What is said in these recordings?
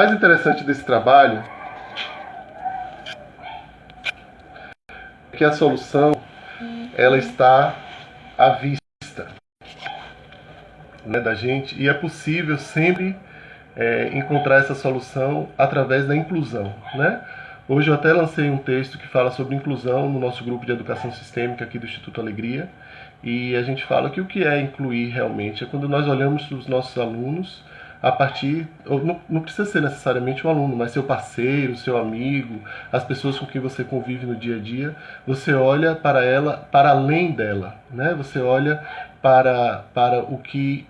mais interessante desse trabalho é que a solução ela está à vista, né, da gente, e é possível sempre encontrar essa solução através da inclusão, né? Hoje eu até lancei um texto que fala sobre inclusão no nosso grupo de educação sistêmica aqui do Instituto Alegria, e a gente fala que o que é incluir realmente é quando nós olhamos para os nossos alunos a partir, não precisa ser necessariamente um aluno, mas seu parceiro, seu amigo, as pessoas com quem você convive no dia a dia, você olha para ela, para além dela, né? Você olha para o que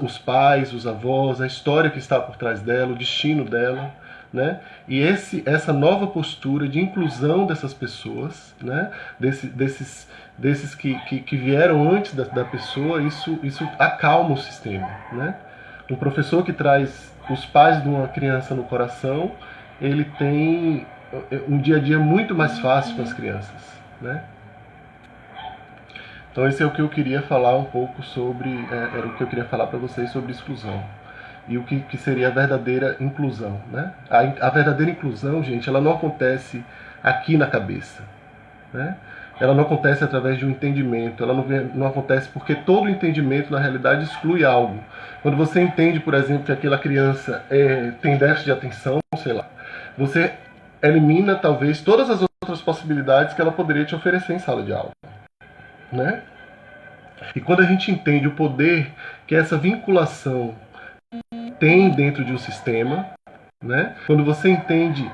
os pais, os avós, a história que está por trás dela, o destino dela, né? E essa nova postura de inclusão dessas pessoas, né? desses que vieram antes da pessoa, isso acalma o sistema, né? Um professor que traz os pais de uma criança no coração, ele tem um dia a dia muito mais fácil com as crianças, né? Então esse é o que eu queria falar um pouco sobre, era o que eu queria falar para vocês sobre exclusão. E o que seria a verdadeira inclusão, né? A verdadeira inclusão, gente, ela não acontece aqui na cabeça, né? Ela não acontece através de um entendimento, ela não acontece porque todo entendimento, na realidade, exclui algo. Quando você entende, por exemplo, que aquela criança tem déficit de atenção, sei lá, você elimina, talvez, todas as outras possibilidades que ela poderia te oferecer em sala de aula, né? E quando a gente entende o poder que essa vinculação tem dentro de um sistema, né? Quando você entende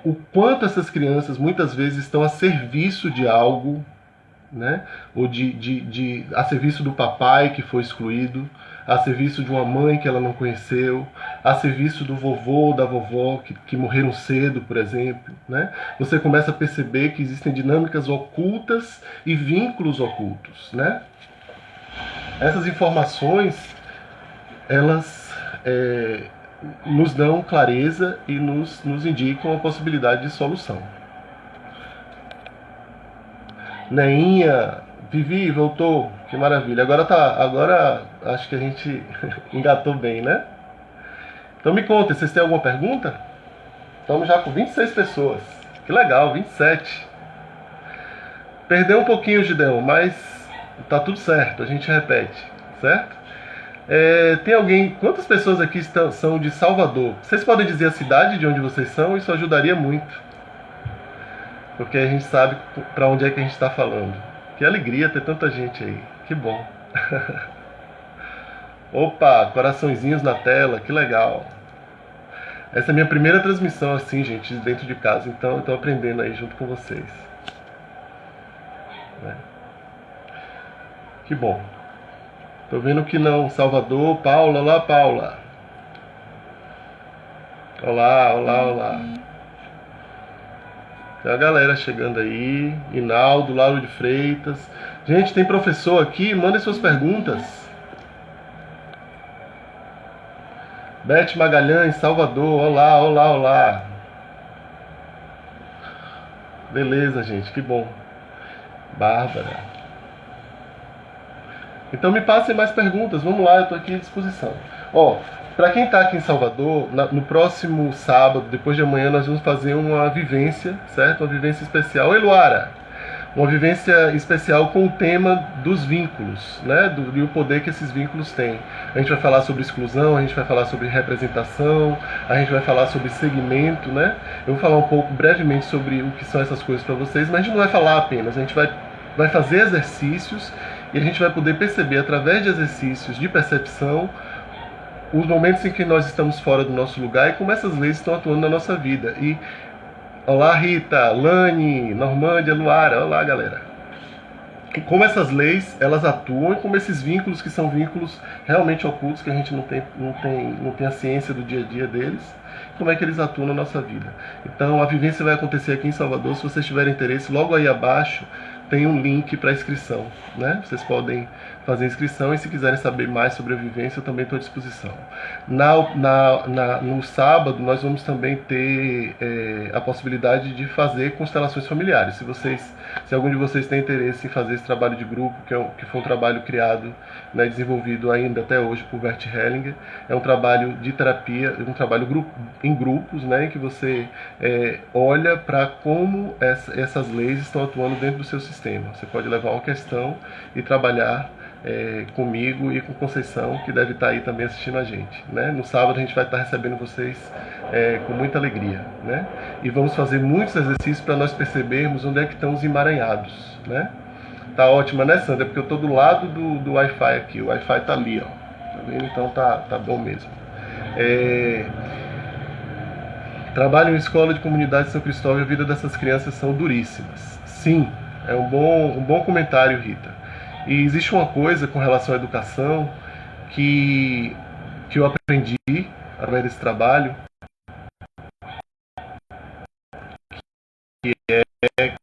o quanto essas crianças muitas vezes estão a serviço de algo, né? Ou a serviço do papai que foi excluído, a serviço de uma mãe que ela não conheceu, a serviço do vovô ou da vovó que morreram cedo, por exemplo, né? Você começa a perceber que existem dinâmicas ocultas e vínculos ocultos, né? Essas informações, elas nos dão clareza e nos indicam a possibilidade de solução. Neinha, Vivi, voltou, que maravilha. Agora acho que a gente engatou bem, né? Então me conta, vocês têm alguma pergunta? Estamos já com 26 pessoas. Que legal, 27. Perdeu um pouquinho, Gideon, mas tá tudo certo, a gente repete, certo? Tem alguém... Quantas pessoas aqui são de Salvador? Vocês podem dizer a cidade de onde vocês são? Isso ajudaria muito. Porque a gente sabe para onde é que a gente está falando. Que alegria ter tanta gente aí. Que bom. Opa, coraçõezinhos na tela, que legal. Essa é a minha primeira transmissão assim, gente, dentro de casa. Então eu estou aprendendo aí junto com vocês. Que bom. Tô vendo que não. Salvador, Paula, olá Paula. Olá, olá, olá. Tem a galera chegando aí. Inaldo, Lauro de Freitas. Gente, tem professor aqui? Mandem suas perguntas. Beth Magalhães, Salvador. Olá, olá, olá. Beleza, gente, que bom. Bárbara. Então me passem mais perguntas, vamos lá, eu estou aqui à disposição. Para quem está aqui em Salvador, no próximo sábado, depois de amanhã, nós vamos fazer uma vivência, certo? Uma vivência especial. Oi, Luara! Uma vivência especial com o tema dos vínculos, né? E o poder que esses vínculos têm. A gente vai falar sobre exclusão, a gente vai falar sobre representação, a gente vai falar sobre segmento, né? Eu vou falar um pouco brevemente sobre o que são essas coisas para vocês, mas a gente não vai falar apenas, a gente vai fazer exercícios e a gente vai poder perceber, através de exercícios de percepção, os momentos em que nós estamos fora do nosso lugar e como essas leis estão atuando na nossa vida. E olá, Rita, Lani, Normândia, Luara, olá, galera. E como essas leis, elas atuam e como esses vínculos, que são vínculos realmente ocultos, que a gente não tem a ciência do dia a dia deles, como é que eles atuam na nossa vida. Então, a vivência vai acontecer aqui em Salvador. Se vocês tiverem interesse, logo aí abaixo tem um link para inscrição, né? Vocês podem fazer inscrição, e se quiserem saber mais sobre a vivência, eu também estou à disposição. No sábado, nós vamos também ter a possibilidade de fazer constelações familiares. Se algum de vocês tem interesse em fazer esse trabalho de grupo, que foi um trabalho criado, né, desenvolvido ainda até hoje por Bert Hellinger, é um trabalho de terapia, um trabalho em grupos, né, em que você olha para como essas leis estão atuando dentro do seu sistema. Você pode levar uma questão e trabalhar comigo e com Conceição, que deve estar aí também assistindo a gente, né? No sábado a gente vai estar recebendo vocês com muita alegria, né? E vamos fazer muitos exercícios para nós percebermos onde é que estão os emaranhados, né? Tá ótima, né, Sandra? Porque eu estou do lado do Wi-Fi aqui, o Wi-Fi tá ali, ó. Tá vendo? Então tá bom mesmo. Trabalho em escola de comunidade de São Cristóvão e a vida dessas crianças são duríssimas. Sim, é um bom comentário, Rita. E existe uma coisa com relação à educação que eu aprendi através desse trabalho, que é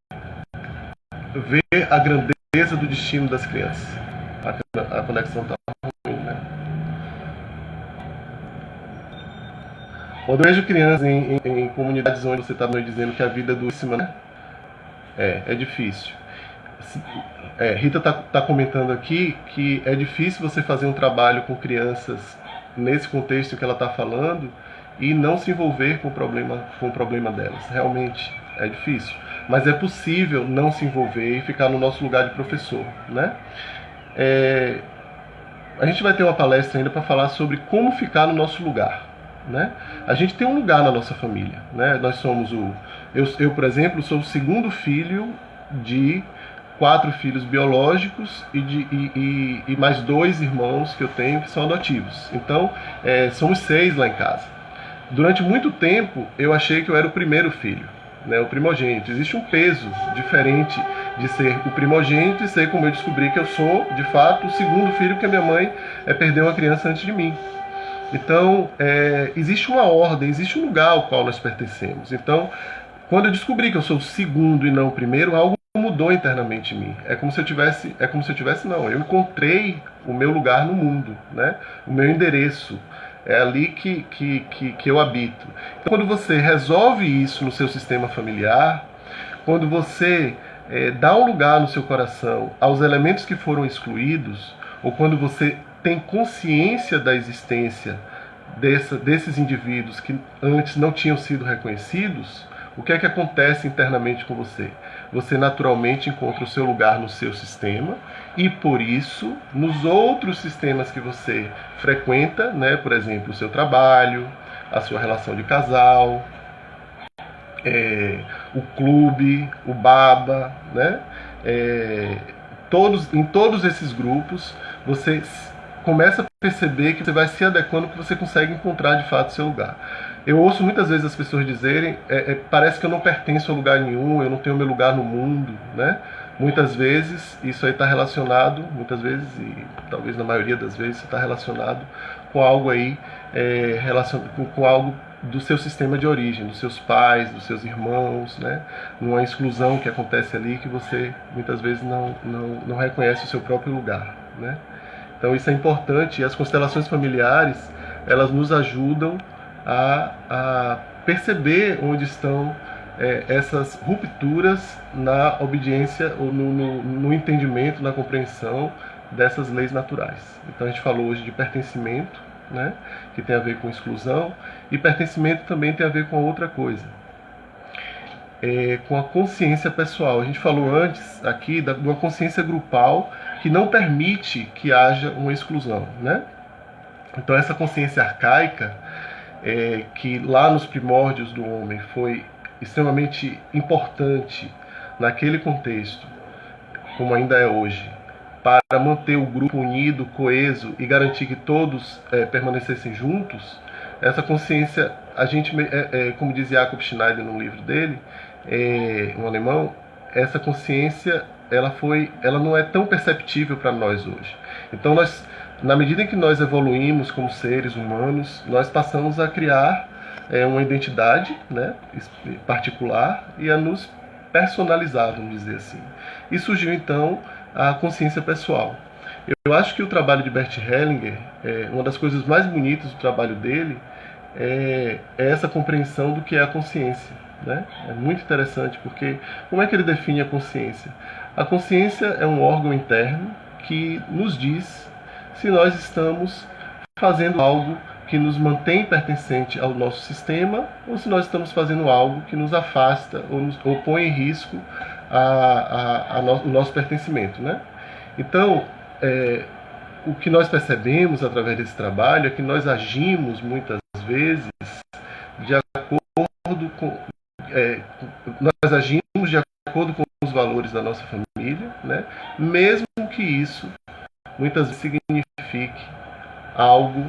ver a grandeza do destino das crianças. A conexão está ruim, né? Quando eu vejo crianças em comunidades onde você está me dizendo que a vida é duríssima, né? É difícil. Rita está comentando aqui que é difícil você fazer um trabalho com crianças nesse contexto que ela está falando e não se envolver com o problema delas. Realmente é difícil, mas é possível não se envolver e ficar no nosso lugar de professor, né? A gente vai ter uma palestra ainda para falar sobre como ficar no nosso lugar, né? A gente tem um lugar na nossa família, né? Nós somos eu, por exemplo, sou o segundo filho de 4 filhos biológicos e mais 2 irmãos que eu tenho que são adotivos. Então, somos 6 lá em casa. Durante muito tempo, eu achei que eu era o primeiro filho, né, o primogênito. Existe um peso diferente de ser o primogênito e ser, como eu descobri, que eu sou, de fato, o segundo filho, porque a minha mãe perdeu uma criança antes de mim. Então, existe uma ordem, existe um lugar ao qual nós pertencemos. Então, quando eu descobri que eu sou o segundo e não o primeiro, algo mudou internamente em mim. É como se eu tivesse não, eu encontrei o meu lugar no mundo, né? O meu endereço. É ali que eu habito. Então, quando você resolve isso no seu sistema familiar, quando você dá um lugar no seu coração aos elementos que foram excluídos, ou quando você tem consciência da existência desses indivíduos que antes não tinham sido reconhecidos, o que é que acontece internamente com você? Você naturalmente encontra o seu lugar no seu sistema e, por isso, nos outros sistemas que você frequenta, né? Por exemplo, o seu trabalho, a sua relação de casal, o clube, o baba, né? Em todos esses grupos, você começa a perceber que você vai se adequando, que você consegue encontrar de fato o seu lugar. Eu ouço muitas vezes as pessoas dizerem, parece que eu não pertenço a lugar nenhum, eu não tenho meu lugar no mundo, né? Muitas vezes isso aí está relacionado, muitas vezes e talvez na maioria das vezes está relacionado com algo aí, com algo do seu sistema de origem, dos seus pais, dos seus irmãos, né? Numa exclusão que acontece ali que você muitas vezes não reconhece o seu próprio lugar, né? Então isso é importante, e as constelações familiares, elas nos ajudam a perceber onde estão essas rupturas na obediência ou no entendimento, na compreensão dessas leis naturais. Então a gente falou hoje de pertencimento, né, que tem a ver com exclusão, e pertencimento também tem a ver com outra coisa, com a consciência pessoal. A gente falou antes aqui de uma consciência grupal que não permite que haja uma exclusão, né? Então essa consciência arcaica, que lá nos primórdios do homem foi extremamente importante naquele contexto, como ainda é hoje, para manter o grupo unido, coeso e garantir que todos permanecessem juntos, essa consciência, a gente, como diz Jakob Schneider no livro dele, um alemão, essa consciência ela não é tão perceptível para nós hoje. Então na medida em que nós evoluímos como seres humanos, nós passamos a criar uma identidade, né, particular e a nos personalizar, vamos dizer assim. E surgiu então a consciência pessoal. Eu acho que o trabalho de Bert Hellinger, uma das coisas mais bonitas do trabalho dele é essa compreensão do que é a consciência, né? É muito interessante porque como é que ele define a consciência? A consciência é um órgão interno que nos diz se nós estamos fazendo algo que nos mantém pertencente ao nosso sistema ou se nós estamos fazendo algo que nos afasta ou põe em risco o nosso pertencimento, né? Então, o que nós percebemos através desse trabalho é que nós agimos muitas vezes de acordo com nós agimos de acordo com os valores da nossa família, né? Mesmo que isso muitas vezes signifique algo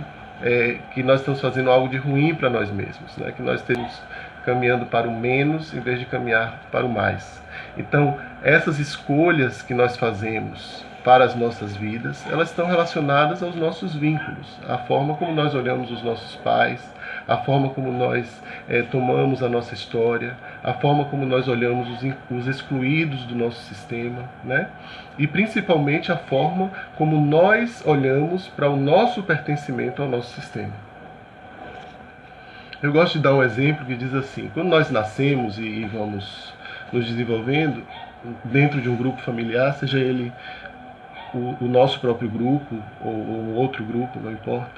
que nós estamos fazendo algo de ruim para nós mesmos, né? Que nós estamos caminhando para o menos em vez de caminhar para o mais. Então, essas escolhas que nós fazemos para as nossas vidas, elas estão relacionadas aos nossos vínculos, a forma como nós olhamos os nossos pais, a forma como nós tomamos a nossa história, a forma como nós olhamos os excluídos do nosso sistema, né? E principalmente a forma como nós olhamos para o nosso pertencimento ao nosso sistema. Eu gosto de dar um exemplo que diz assim: quando nós nascemos e vamos nos desenvolvendo dentro de um grupo familiar, seja ele o nosso próprio grupo ou outro grupo, não importa,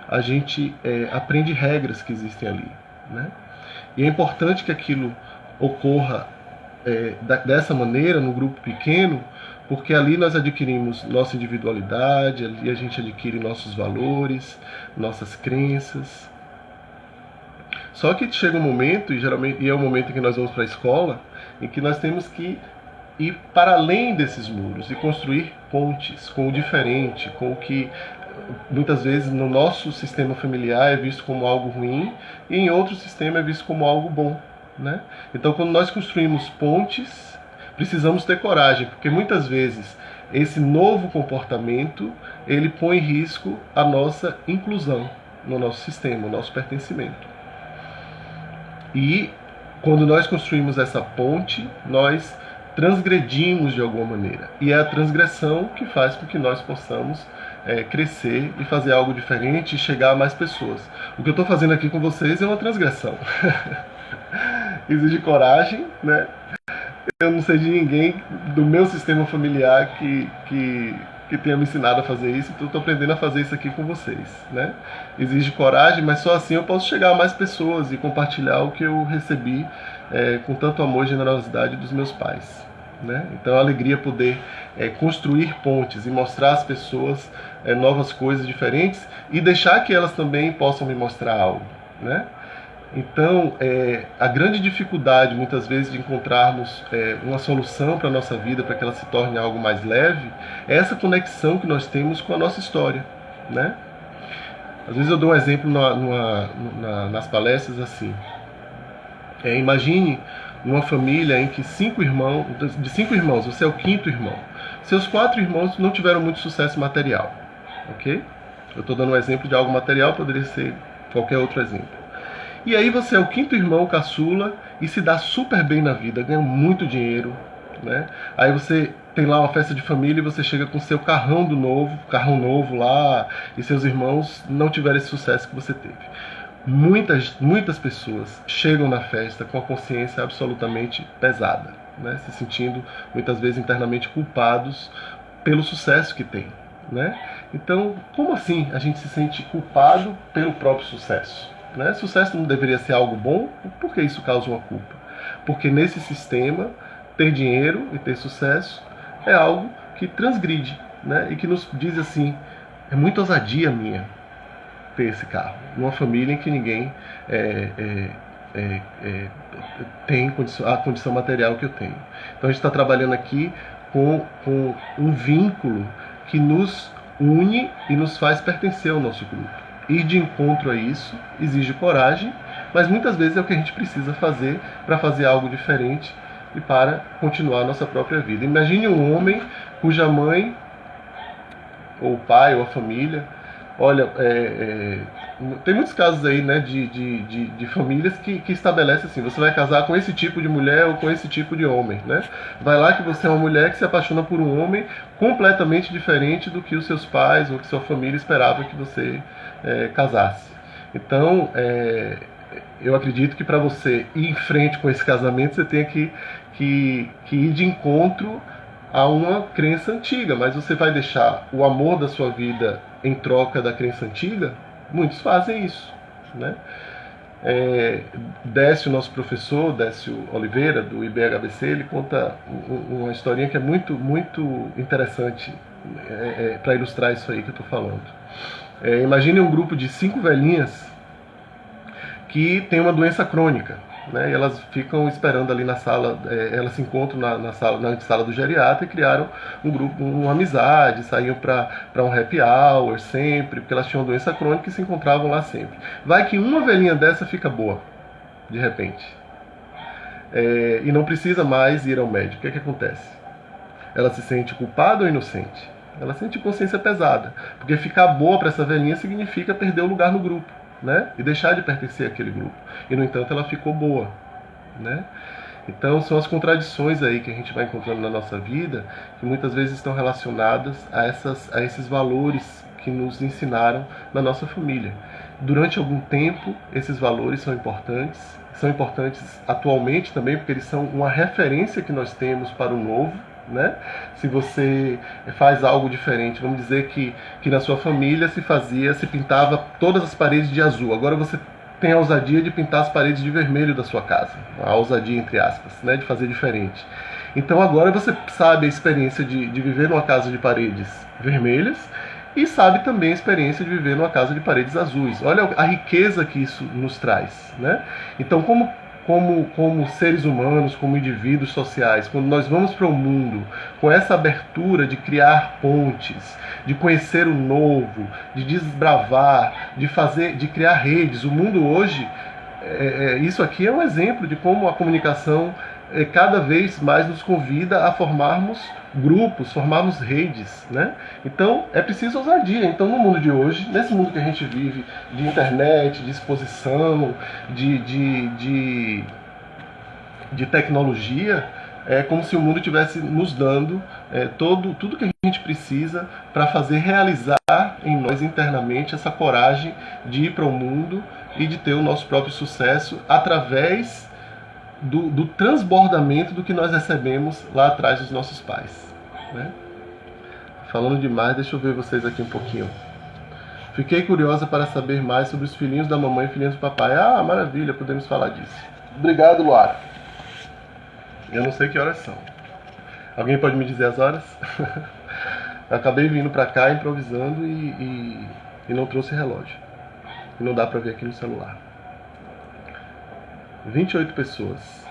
a gente aprende regras que existem ali, né? E é importante que aquilo ocorra dessa maneira, no grupo pequeno, porque ali nós adquirimos nossa individualidade, ali a gente adquire nossos valores, nossas crenças. Só que chega um momento, e é o momento em que nós vamos para a escola, em que nós temos que ir para além desses muros e construir pontes com o diferente, com o que muitas vezes no nosso sistema familiar é visto como algo ruim e em outro sistema é visto como algo bom, né? Então, quando nós construímos pontes, precisamos ter coragem, porque muitas vezes esse novo comportamento ele põe em risco a nossa inclusão no nosso sistema, o nosso pertencimento. E quando nós construímos essa ponte, nós transgredimos de alguma maneira. E é a transgressão que faz com que nós possamos crescer e fazer algo diferente e chegar a mais pessoas. O que eu estou fazendo aqui com vocês é uma transgressão. Exige coragem, né? Eu não sei de ninguém do meu sistema familiar que tenha me ensinado a fazer isso, então eu estou aprendendo a fazer isso aqui com vocês, né? Exige coragem, mas só assim eu posso chegar a mais pessoas e compartilhar o que eu recebi com tanto amor e generosidade dos meus pais, né? Então é uma alegria poder construir pontes e mostrar às pessoas novas coisas diferentes e deixar que elas também possam me mostrar algo, né? Então, a grande dificuldade, muitas vezes, de encontrarmos uma solução para a nossa vida, para que ela se torne algo mais leve, é essa conexão que nós temos com a nossa história, né? Às vezes eu dou um exemplo nas palestras assim. Imagine uma família em que de 5 irmãos, você é o 5º irmão. Seus 4 irmãos não tiveram muito sucesso material, ok? Eu estou dando um exemplo de algo material, poderia ser qualquer outro exemplo. E aí você é o 5º irmão caçula e se dá super bem na vida, ganha muito dinheiro, né? Aí você tem lá uma festa de família e você chega com seu carrão novo lá, e seus irmãos não tiveram esse sucesso que você teve. Muitas pessoas chegam na festa com a consciência absolutamente pesada, né? Se sentindo muitas vezes internamente culpados pelo sucesso que tem, né? Então, como assim a gente se sente culpado pelo próprio sucesso? Né? Sucesso não deveria ser algo bom? Por que isso causa uma culpa? Porque nesse sistema, ter dinheiro e ter sucesso é algo que transgride, né? E que nos diz assim, é muita ousadia minha ter esse carro. Numa família em que ninguém tem a condição material que eu tenho. Então a gente está trabalhando aqui com um vínculo que nos une e nos faz pertencer ao nosso grupo. Ir de encontro a isso exige coragem, mas muitas vezes é o que a gente precisa fazer para fazer algo diferente e para continuar a nossa própria vida. Imagine um homem cuja mãe, ou o pai, ou a família, Olha, tem muitos casos aí, né, de famílias que estabelecem assim, você vai casar com esse tipo de mulher ou com esse tipo de homem, né? Vai lá que você é uma mulher que se apaixona por um homem completamente diferente do que os seus pais ou que sua família esperava que você casasse. Então, eu acredito que para você ir em frente com esse casamento, você tem que ir de encontro a uma crença antiga, mas você vai deixar o amor da sua vida em troca da crença antiga? Muitos fazem isso, né? Décio, nosso professor, Décio Oliveira, do IBHBC, ele conta uma historinha que é muito, muito interessante para ilustrar isso aí que eu estou falando. Imagine um grupo de 5 velhinhas que tem uma doença crônica, né? E elas ficam esperando ali na sala, elas se encontram na sala do geriatra e criaram um grupo, uma amizade, saíam para um happy hour sempre, porque elas tinham doença crônica e se encontravam lá sempre. Vai que uma velhinha dessa fica boa, de repente, e não precisa mais ir ao médico. O que é que acontece? Ela se sente culpada ou inocente? Ela sente consciência pesada, porque ficar boa para essa velhinha significa perder o lugar no grupo, né? E deixar de pertencer àquele grupo. E no entanto ela ficou boa, né? Então são as contradições aí que a gente vai encontrando na nossa vida, que muitas vezes estão relacionadas a esses valores que nos ensinaram na nossa família. Durante algum tempo esses valores são importantes atualmente também, porque eles são uma referência que nós temos para o novo, né? Se você faz algo diferente, vamos dizer que na sua família se pintava todas as paredes de azul, agora você tem a ousadia de pintar as paredes de vermelho da sua casa, a ousadia entre aspas, né, de fazer diferente. Então agora você sabe a experiência de viver numa casa de paredes vermelhas e sabe também a experiência de viver numa casa de paredes azuis. Olha a riqueza que isso nos traz, né? Então como seres humanos, como indivíduos sociais, quando nós vamos para o mundo com essa abertura de criar pontes, de conhecer o novo, de desbravar, de criar redes, o mundo hoje, isso aqui é um exemplo de como a comunicação cada vez mais nos convida a formarmos grupos, formarmos redes, né? Então é preciso ousadia. Então no mundo de hoje, nesse mundo que a gente vive, de internet, de exposição, de tecnologia, é como se o mundo estivesse nos dando tudo que a gente precisa para fazer realizar em nós internamente essa coragem de ir para o mundo e de ter o nosso próprio sucesso através do transbordamento do que nós recebemos lá atrás dos nossos pais, né? Falando demais, deixa eu ver vocês aqui um pouquinho. Fiquei curiosa para saber mais sobre os filhinhos da mamãe e filhinhos do papai. Ah, maravilha, podemos falar disso. Obrigado, Luara. Eu não sei que horas são. Alguém pode me dizer as horas? Eu acabei vindo para cá improvisando e não trouxe relógio. E não dá para ver aqui no celular. 28 pessoas.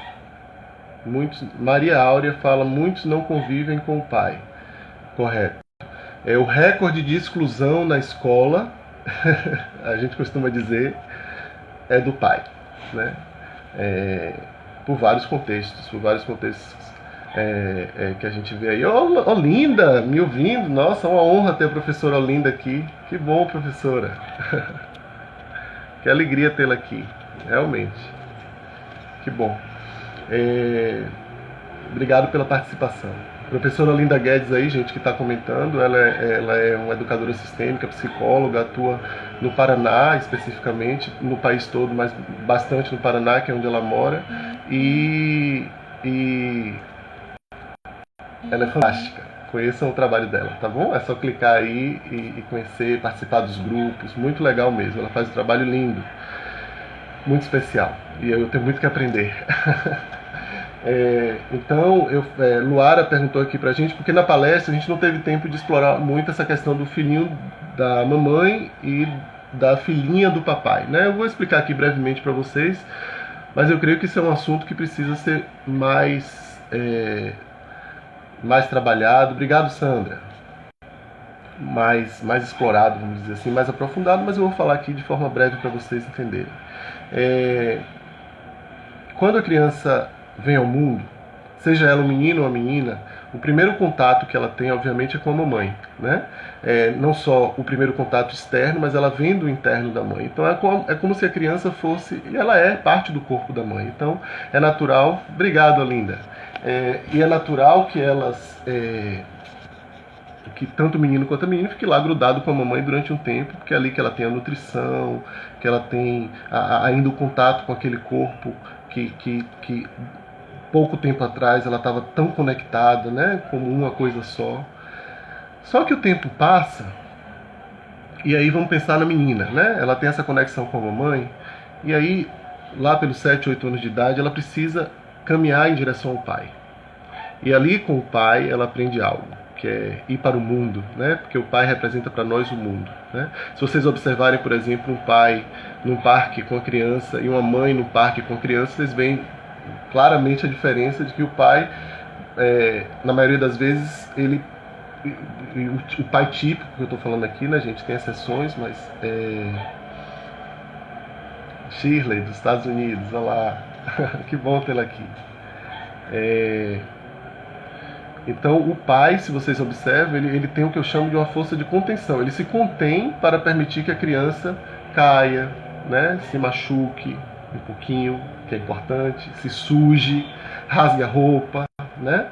Maria Áurea fala, muitos não convivem com o pai. Correto. O recorde de exclusão na escola, a gente costuma dizer, é do pai, né? Por vários contextos que a gente vê aí. Olinda, me ouvindo, nossa, uma honra ter a professora Olinda aqui. Que bom, professora. Que alegria tê-la aqui, realmente. Que bom. Obrigado pela participação. Professora Olinda Guedes aí, gente, que está comentando, ela é uma educadora sistêmica, psicóloga, atua no Paraná especificamente, no país todo, mas bastante no Paraná, que é onde ela mora, e ela é fantástica. Conheçam o trabalho dela, tá bom? É só clicar aí e conhecer, participar dos grupos, muito legal mesmo. Ela faz um trabalho lindo, muito especial, e eu tenho muito que aprender. Então, Luara perguntou aqui pra gente, porque na palestra a gente não teve tempo de explorar muito essa questão do filhinho da mamãe e da filhinha do papai, né? Eu vou explicar aqui brevemente para vocês, mas eu creio que isso é um assunto que precisa ser mais trabalhado. Obrigado, Sandra. Mais explorado, vamos dizer assim, mais aprofundado, mas eu vou falar aqui de forma breve para vocês entenderem. Quando a criança vem ao mundo, seja ela um menino ou uma menina, O primeiro contato que ela tem, obviamente, é com a mamãe, né? Não só o primeiro contato externo, mas ela vem do interno da mãe. Então é como se a criança fosse, e ela é parte do corpo da mãe. Então é natural, obrigado, Linda. E é natural que elas, que tanto o menino quanto a menina fique lá grudado com a mamãe durante um tempo, porque é ali que ela tem a nutrição, que ela tem ainda o contato com aquele corpo que pouco tempo atrás ela estava tão conectada, né, como uma coisa só. Só que o tempo passa, e aí vamos pensar na menina, né? Ela tem essa conexão com a mamãe, e aí, lá pelos 7, 8 anos de idade, ela precisa caminhar em direção ao pai. E ali com o pai ela aprende algo, que é ir para o mundo, né? Porque o pai representa para nós o mundo, né? Se vocês observarem, por exemplo, um pai num parque com a criança e uma mãe no parque com a criança, vocês veem claramente a diferença de que o pai, na maioria das vezes, o pai típico que eu estou falando aqui, né, gente, tem exceções, mas Shirley, dos Estados Unidos, olha lá, que bom tê-la aqui. Então o pai, se vocês observam, ele tem o que eu chamo de uma força de contenção. Ele se contém para permitir que a criança caia, né, se machuque um pouquinho, que é importante, se suje, rasgue a roupa, né?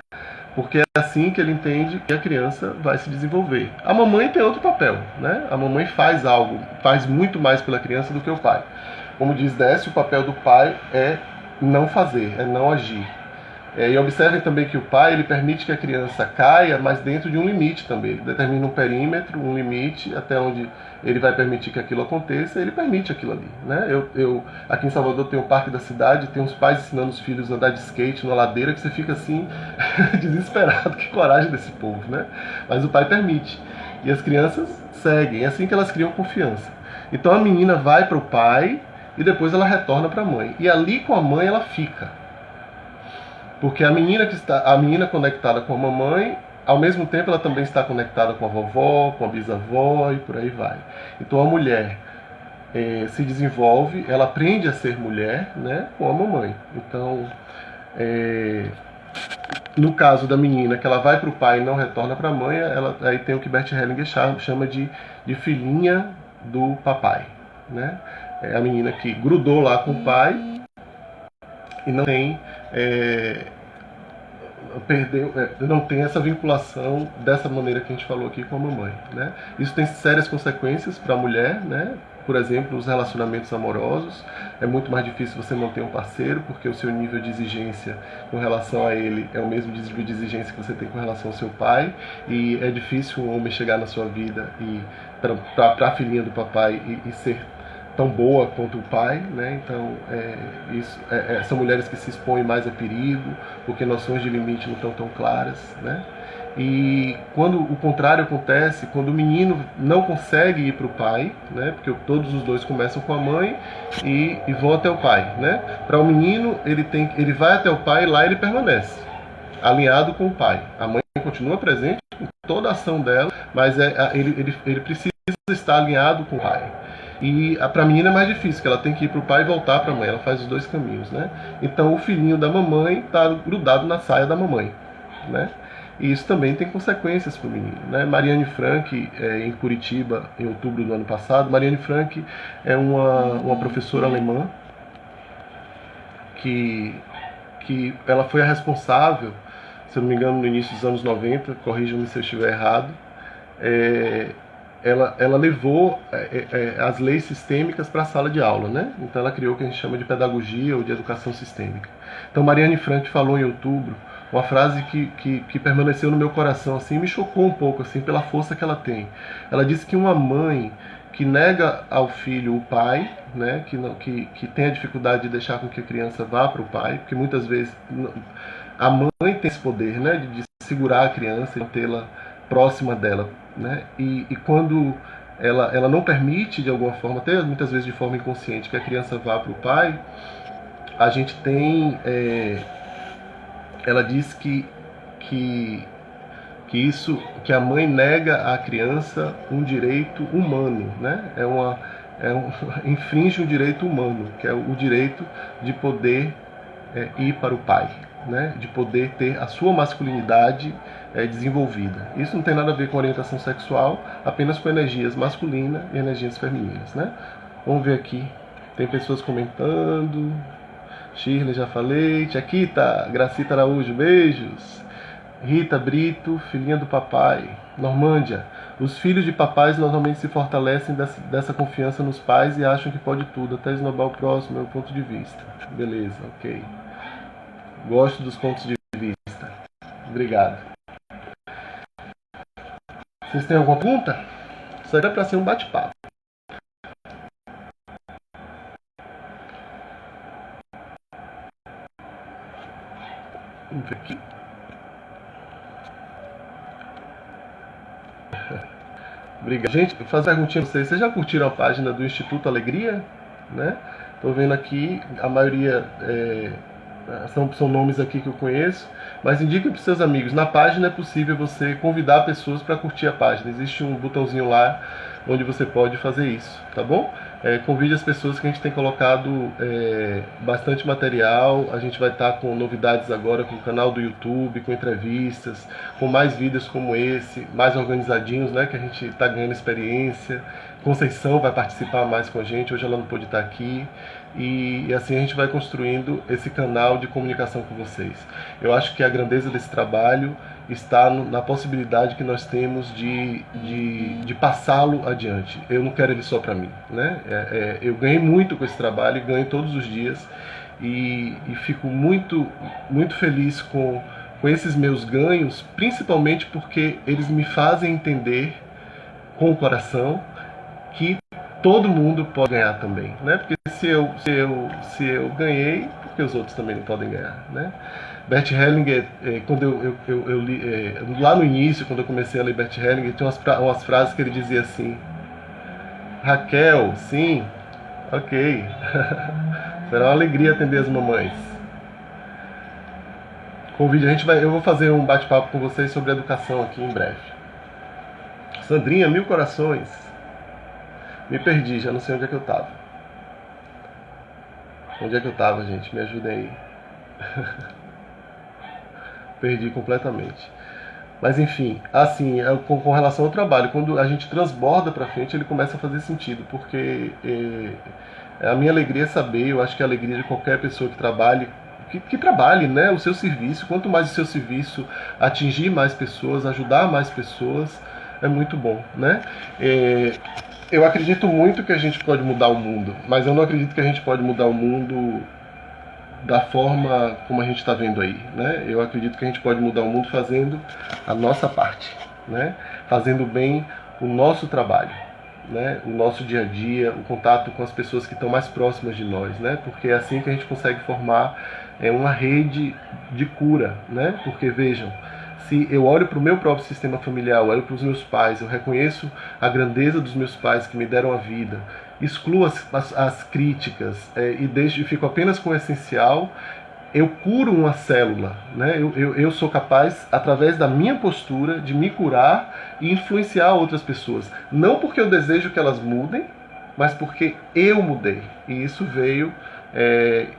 Porque é assim que ele entende que a criança vai se desenvolver. A mamãe tem outro papel, né? A mamãe faz algo, faz muito mais pela criança do que o pai. Como diz Décio, o papel do pai é não fazer, é não agir. E observem também que o pai ele permite que a criança caia, mas dentro de um limite também. Ele determina um perímetro, um limite, até onde ele vai permitir que aquilo aconteça, ele permite aquilo ali, né? Eu aqui em Salvador tem um parque da cidade, tem uns pais ensinando os filhos a andar de skate numa ladeira que você fica assim, desesperado, que coragem desse povo, né? Mas o pai permite. E as crianças seguem, é assim que elas criam confiança. Então a menina vai para o pai e depois ela retorna para a mãe. E ali com a mãe ela fica. Porque a menina conectada com a mamãe, ao mesmo tempo ela também está conectada com a vovó, com a bisavó e por aí vai. Então a mulher se desenvolve, ela aprende a ser mulher, né, com a mamãe. Então, no caso da menina, que ela vai para o pai e não retorna para a mãe, aí tem o que Bert Hellinger chama de filhinha do papai, né? É a menina que grudou lá com o pai e não tem não tem essa vinculação dessa maneira que a gente falou aqui com a mamãe, né? Isso tem sérias consequências para a mulher, né? Por exemplo, os relacionamentos amorosos. É muito mais difícil você manter um parceiro porque o seu nível de exigência com relação a ele é o mesmo nível de exigência que você tem com relação ao seu pai, e é difícil um homem chegar na sua vida e para a filhinha do papai e ser tão boa quanto o pai, né? Então são mulheres que se expõem mais a perigo, porque noções de limite não estão tão claras, né? E quando o contrário acontece, quando o menino não consegue ir para o pai, né? Porque todos os dois começam com a mãe e vão até o pai, né? Para o menino ele vai até o pai e lá ele permanece alinhado com o pai. A mãe continua presente em toda a ação dela, mas ele precisa estar alinhado com o pai. E para a menina é mais difícil, que ela tem que ir para o pai e voltar para a mãe, ela faz os dois caminhos, né? Então o filhinho da mamãe está grudado na saia da mamãe, né? E isso também tem consequências para o menino, né? Mariane Frank, em Curitiba, em outubro do ano passado, Mariane Frank é uma professora alemã que ela foi a responsável, se eu não me engano, no início dos anos 90, corrijam-me se eu estiver errado, ela levou as leis sistêmicas para a sala de aula, né? Então ela criou o que a gente chama de pedagogia ou de educação sistêmica. Então Mariane Frank falou em outubro uma frase que permaneceu no meu coração, assim, me chocou um pouco, assim, pela força que ela tem. Ela disse que uma mãe que nega ao filho o pai, né, que tem a dificuldade de deixar com que a criança vá para o pai, porque muitas vezes a mãe tem esse poder, né, de segurar a criança e mantê-la próxima dela, né? E quando ela não permite, de alguma forma, até muitas vezes de forma inconsciente, que a criança vá para o pai, a gente tem... ela diz que que a mãe nega à criança um direito humano, né? Infringe um direito humano, que é o direito de poder ir para o pai, né, de poder ter a sua masculinidade desenvolvida. Isso não tem nada a ver com orientação sexual, apenas com energias masculinas e energias femininas, né? Vamos ver aqui, tem pessoas comentando. Shirley, já falei. Tchaquita, Gracita Araújo, beijos. Rita Brito, filhinha do papai. Normândia, os filhos de papais normalmente se fortalecem dessa confiança nos pais e acham que pode tudo, até esnobar o próximo, é o ponto de vista. Beleza, ok. Gosto dos pontos de vista. Obrigado. Vocês têm alguma pergunta? Isso aqui é para ser um bate-papo. Vamos ver aqui. Obrigado. Gente, vou fazer uma perguntinha pra vocês. Vocês já curtiram a página do Instituto Alegria? Né? Tô vendo aqui, a maioria são nomes aqui que eu conheço, mas indiquem para seus amigos. Na página é possível você convidar pessoas para curtir a página. Existe um botãozinho lá onde você pode fazer isso, tá bom? Convide as pessoas, que a gente tem colocado bastante material. A gente vai estar com novidades agora, com o canal do YouTube, com entrevistas, com mais vídeos como esse, mais organizadinhos, né? Que a gente está ganhando experiência. Conceição vai participar mais com a gente, hoje ela não pôde estar aqui. E assim a gente vai construindo esse canal de comunicação com vocês. Eu acho que a grandeza desse trabalho está na possibilidade que nós temos de passá-lo adiante. Eu não quero ele só para mim, né? Eu ganhei muito com esse trabalho e ganho todos os dias, e fico muito, muito feliz com esses meus ganhos, principalmente porque eles me fazem entender com o coração que todo mundo pode ganhar também, né? Porque se eu ganhei, porque os outros também não podem ganhar, né? Bert Hellinger, quando eu li, lá no início, quando eu comecei a ler Bert Hellinger, tinha umas frases que ele dizia assim: Raquel, sim, ok, será uma alegria atender as mamães. Convide, eu vou fazer um bate-papo com vocês sobre educação aqui em breve. Sandrinha, 1000 corações. Me perdi, já não sei onde é que eu tava. Onde é que eu tava, gente? Me ajudem aí. Perdi completamente. Mas enfim, assim, com relação ao trabalho, quando a gente transborda para frente, ele começa a fazer sentido, porque a minha alegria é saber, eu acho que a alegria de qualquer pessoa que trabalhe, né, o seu serviço. Quanto mais o seu serviço atingir mais pessoas, ajudar mais pessoas, é muito bom, né? Eu acredito muito que a gente pode mudar o mundo, mas eu não acredito que a gente pode mudar o mundo da forma como a gente está vendo aí, né? Eu acredito que a gente pode mudar o mundo fazendo a nossa parte, né? Fazendo bem o nosso trabalho, né? O nosso dia a dia, o contato com as pessoas que estão mais próximas de nós, né? Porque é assim que a gente consegue formar uma rede de cura, né? Porque vejam, se eu olho para o meu próprio sistema familiar, eu olho para os meus pais, eu reconheço a grandeza dos meus pais que me deram a vida, excluo as críticas e fico apenas com o essencial, eu curo uma célula, né? Eu sou capaz, através da minha postura, de me curar e influenciar outras pessoas. Não porque eu desejo que elas mudem, mas porque eu mudei. E isso veio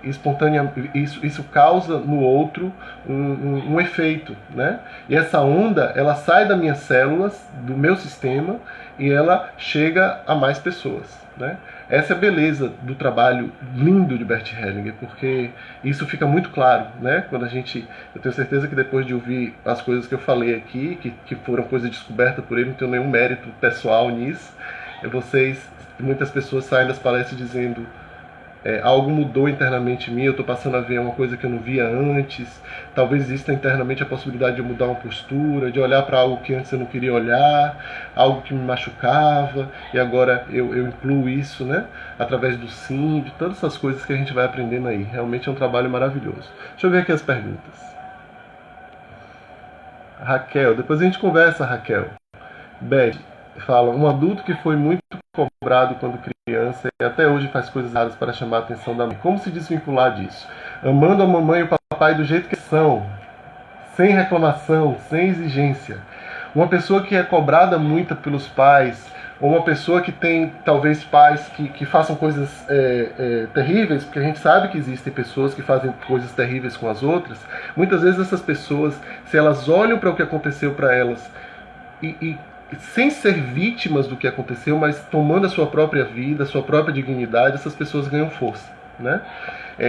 espontaneamente, isso causa no outro um efeito, né? E essa onda, ela sai das minhas células, do meu sistema, e ela chega a mais pessoas, né? Essa é a beleza do trabalho lindo de Bert Hellinger, porque isso fica muito claro, né? Quando eu tenho certeza que depois de ouvir as coisas que eu falei aqui, que foram coisas descobertas por ele, não tenho nenhum mérito pessoal nisso, muitas pessoas saem das palestras dizendo: algo mudou internamente em mim, eu estou passando a ver uma coisa que eu não via antes. Talvez exista internamente a possibilidade de mudar uma postura, de olhar para algo que antes eu não queria olhar, algo que me machucava, e agora eu incluo isso, né? Através do sim, de todas essas coisas que a gente vai aprendendo aí. Realmente é um trabalho maravilhoso. Deixa eu ver aqui as perguntas. Raquel, depois a gente conversa, Raquel. Beth fala: um adulto que foi muito cobrado quando criança e até hoje faz coisas raras para chamar a atenção da mãe. Como se desvincular disso? Amando a mamãe e o papai do jeito que são, sem reclamação, sem exigência. Uma pessoa que é cobrada muito pelos pais ou uma pessoa que tem talvez pais que façam coisas terríveis, porque a gente sabe que existem pessoas que fazem coisas terríveis com as outras. Muitas vezes essas pessoas, se elas olham para o que aconteceu para elas e sem ser vítimas do que aconteceu, mas tomando a sua própria vida, a sua própria dignidade, essas pessoas ganham força, né?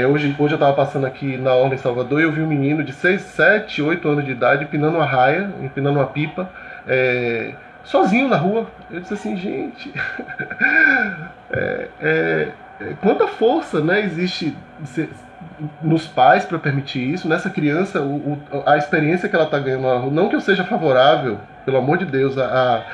Hoje eu estava passando aqui na orla em Salvador e eu vi um menino de 6, 7, 8 anos de idade empinando uma raia, empinando uma pipa, sozinho na rua. Eu disse assim, gente, quanta força, né, existe nos pais para permitir isso, nessa criança, a experiência que ela está ganhando na rua. Não que eu seja favorável, pelo amor de Deus, a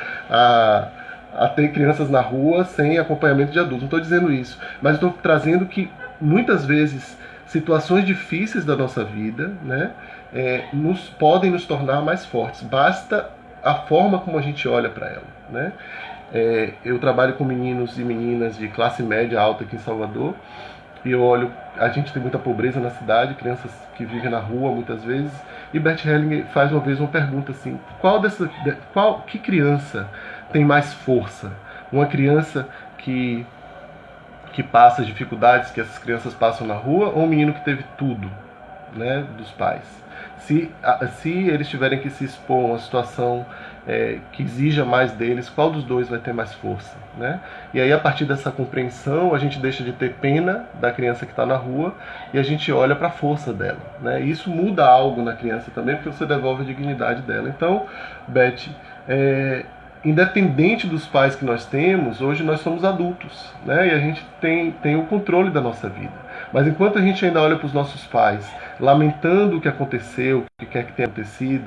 ter crianças na rua sem acompanhamento de adultos. Não estou dizendo isso, mas estou trazendo que muitas vezes situações difíceis da nossa vida, né, podem nos tornar mais fortes. Basta a forma como a gente olha para ela, né? Eu trabalho com meninos e meninas de classe média alta aqui em Salvador e eu olho, a gente tem muita pobreza na cidade, crianças que vivem na rua muitas vezes, e Bert Hellinger faz uma vez uma pergunta assim: que criança tem mais força? Uma criança que passa as dificuldades que essas crianças passam na rua, ou um menino que teve tudo, né, dos pais? Se eles tiverem que se expor a uma situação que exija mais deles, qual dos dois vai ter mais força, né? E aí, a partir dessa compreensão, a gente deixa de ter pena da criança que está na rua e a gente olha para a força dela, né? E isso muda algo na criança também, porque você devolve a dignidade dela. Então, Beth, independente dos pais que nós temos, hoje nós somos adultos, né? E a gente tem o controle da nossa vida. Mas enquanto a gente ainda olha para os nossos pais, lamentando o que aconteceu, o que quer que tenha acontecido,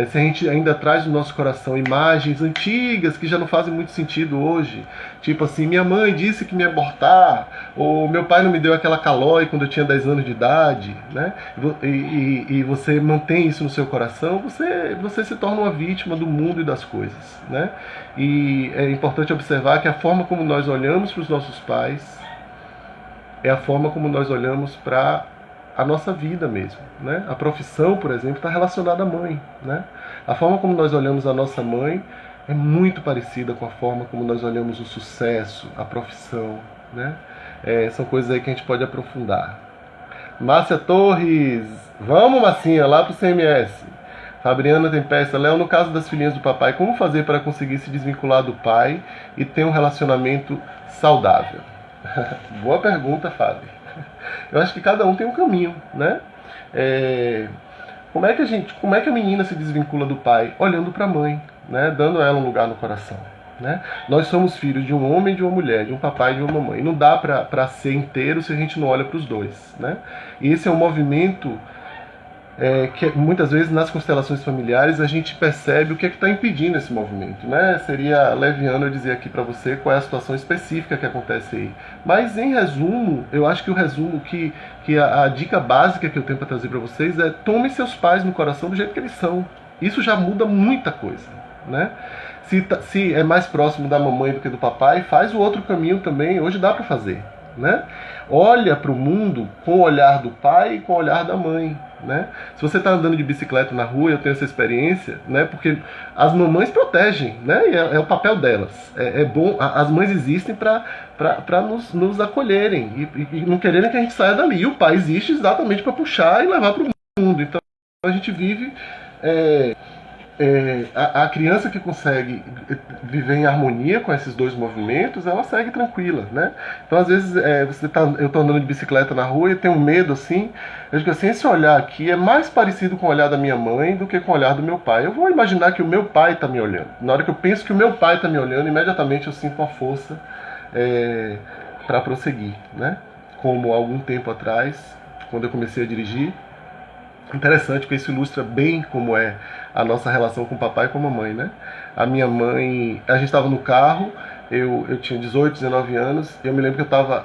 se a gente ainda traz no nosso coração imagens antigas que já não fazem muito sentido hoje, tipo assim, minha mãe disse que me ia abortar, ou meu pai não me deu aquela calói quando eu tinha 10 anos de idade, né? E você mantém isso no seu coração, você se torna uma vítima do mundo e das coisas, né? E é importante observar que a forma como nós olhamos para os nossos pais é a forma como nós olhamos para a nossa vida mesmo, né? A profissão, por exemplo, está relacionada à mãe, né? A forma como nós olhamos a nossa mãe é muito parecida com a forma como nós olhamos o sucesso, a profissão, né? São coisas aí que a gente pode aprofundar. Márcia Torres, vamos, Massinha, lá pro CMS. Fabriana Tempesta, Léo, no caso das filhinhas do papai, como fazer para conseguir se desvincular do pai e ter um relacionamento saudável? Boa pergunta, Fábio. Eu acho que cada um tem um caminho, né? Como é que a menina se desvincula do pai? Olhando para a mãe, né? Dando a ela um lugar no coração, né? Nós somos filhos de um homem e de uma mulher, de um papai e de uma mamãe. Não dá para ser inteiro se a gente não olha para os dois, né? E esse é um movimento que muitas vezes nas constelações familiares a gente percebe o que é que está impedindo esse movimento, né? Seria leviano eu dizer aqui para você qual é a situação específica que acontece aí. Mas em resumo, eu acho que o resumo que a dica básica que eu tenho para trazer para vocês é: tome seus pais no coração do jeito que eles são. Isso já muda muita coisa, né? Se é mais próximo da mamãe do que do papai, faz o outro caminho também. Hoje dá para fazer, né? Olha para o mundo com o olhar do pai e com o olhar da mãe, né? Se você está andando de bicicleta na rua, eu tenho essa experiência, né? Porque as mamães protegem, né? E é o papel delas. É bom, as mães existem para nos acolherem e não quererem que a gente saia dali. E o pai existe exatamente para puxar e levar para o mundo. Então a gente vive a criança que consegue viver em harmonia com esses dois movimentos, ela segue tranquila, né? Então, às vezes, eu estou andando de bicicleta na rua e tenho medo, assim, eu digo assim, esse olhar aqui é mais parecido com o olhar da minha mãe do que com o olhar do meu pai. Eu vou imaginar que o meu pai está me olhando. Na hora que eu penso que o meu pai está me olhando, imediatamente eu sinto uma força para prosseguir, né? Como algum tempo atrás, quando eu comecei a dirigir, interessante, porque isso ilustra bem como é a nossa relação com o papai e com a mamãe, né? A minha mãe, a gente estava no carro, eu tinha 18, 19 anos, e eu me lembro que eu estava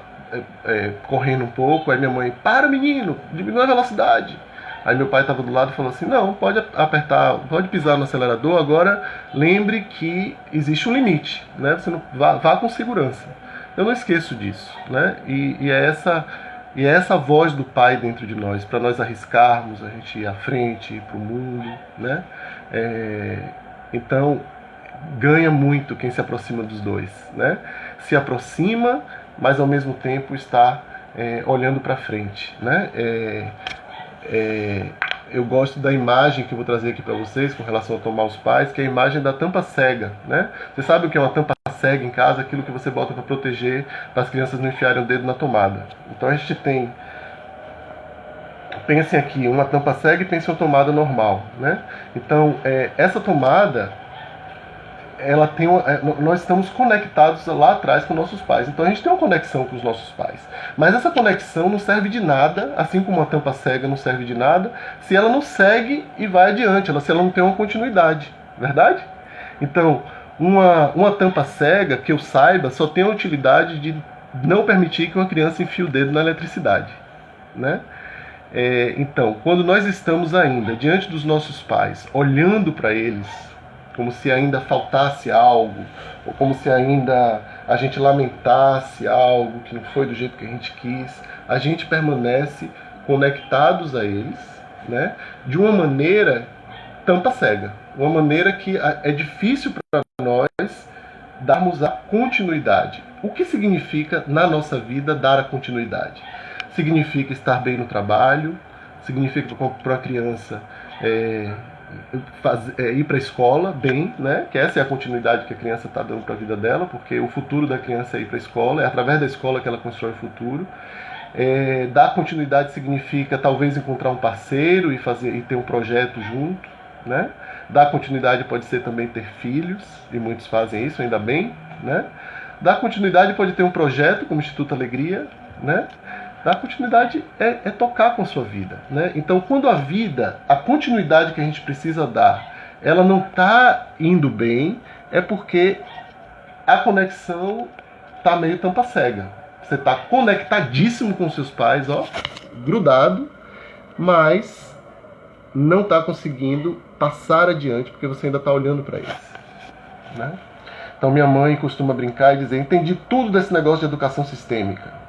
correndo um pouco, aí minha mãe: para, menino, diminui a velocidade. Aí meu pai estava do lado e falou assim: não, pode apertar, pode pisar no acelerador, agora lembre que existe um limite, né? Você não vá com segurança. Eu não esqueço disso, né? E é essa voz do pai dentro de nós, para nós arriscarmos, a gente ir à frente, ir para o mundo, né? Então, ganha muito quem se aproxima dos dois, né? Se aproxima, mas ao mesmo tempo está olhando para frente, né? Eu gosto da imagem que eu vou trazer aqui para vocês com relação a tomar os pais, que é a imagem da tampa cega, né? Você sabe o que é uma tampa cega em casa? Aquilo que você bota para proteger, para as crianças não enfiarem o dedo na tomada. Então a gente tem, pensem aqui, uma tampa cega e pensem uma tomada normal, né? Então essa tomada, ela tem nós estamos conectados lá atrás com nossos pais, então a gente tem uma conexão com os nossos pais, mas essa conexão não serve de nada, assim como uma tampa cega não serve de nada, se ela não segue e vai adiante, se ela não tem uma continuidade, verdade? Então, uma tampa cega, que eu saiba, só tem a utilidade de não permitir que uma criança enfie o dedo na eletricidade, né? Então, quando nós estamos ainda diante dos nossos pais, olhando para eles, como se ainda faltasse algo, ou como se ainda a gente lamentasse algo que não foi do jeito que a gente quis, a gente permanece conectados a eles, né, de uma maneira tampa cega, uma maneira que é difícil para nós darmos a continuidade. O que significa na nossa vida dar a continuidade? Significa estar bem no trabalho, significa para a criança ir para a escola bem, né? Que essa é a continuidade que a criança está dando para a vida dela, porque o futuro da criança é ir para a escola, é através da escola que ela constrói o futuro. Dar continuidade significa talvez encontrar um parceiro e ter um projeto junto, né? Dar continuidade pode ser também ter filhos, e muitos fazem isso, ainda bem, né? Dar continuidade pode ter um projeto como o Instituto Alegria, né? Dar continuidade é tocar com a sua vida, né? Então, quando a continuidade que a gente precisa dar, ela não está indo bem, é porque a conexão está meio tampa cega. Você está conectadíssimo com seus pais, ó, grudado, mas não está conseguindo passar adiante porque você ainda está olhando para eles, né? Então, minha mãe costuma brincar e dizer: entendi tudo desse negócio de educação sistêmica.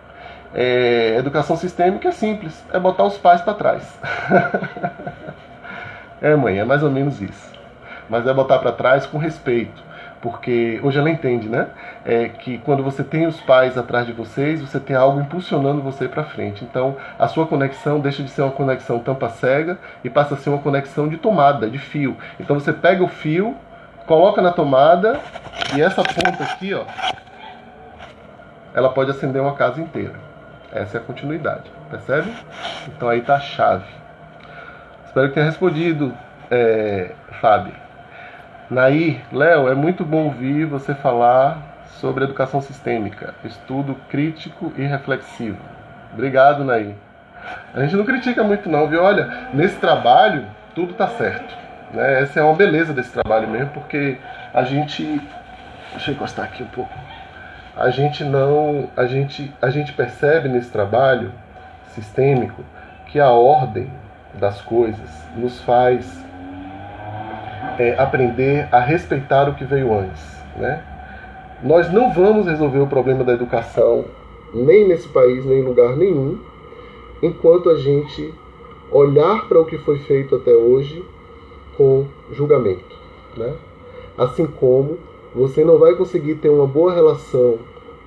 Educação sistêmica é simples, é botar os pais para trás. Mãe, é mais ou menos isso. Mas é botar para trás com respeito, porque hoje ela entende, né? Que quando você tem os pais atrás de vocês, você tem algo impulsionando você para frente. Então, a sua conexão deixa de ser uma conexão tampa cega e passa a ser uma conexão de tomada, de fio. Então, você pega o fio, coloca na tomada e essa ponta aqui, ó, ela pode acender uma casa inteira. Essa é a continuidade, percebe? Então aí está a chave. Espero que tenha respondido, Fábio. Nair, Léo, é muito bom ouvir você falar sobre educação sistêmica, estudo crítico e reflexivo. Obrigado, Nair. A gente não critica muito não, viu? Olha, nesse trabalho tudo está certo, né? Essa é uma beleza desse trabalho mesmo, porque a gente... Deixa eu encostar aqui um pouco. A gente percebe nesse trabalho sistêmico que a ordem das coisas nos faz aprender a respeitar o que veio antes, né? Nós não vamos resolver o problema da educação nem nesse país, nem em lugar nenhum, enquanto a gente olhar para o que foi feito até hoje com julgamento, né? Assim como você não vai conseguir ter uma boa relação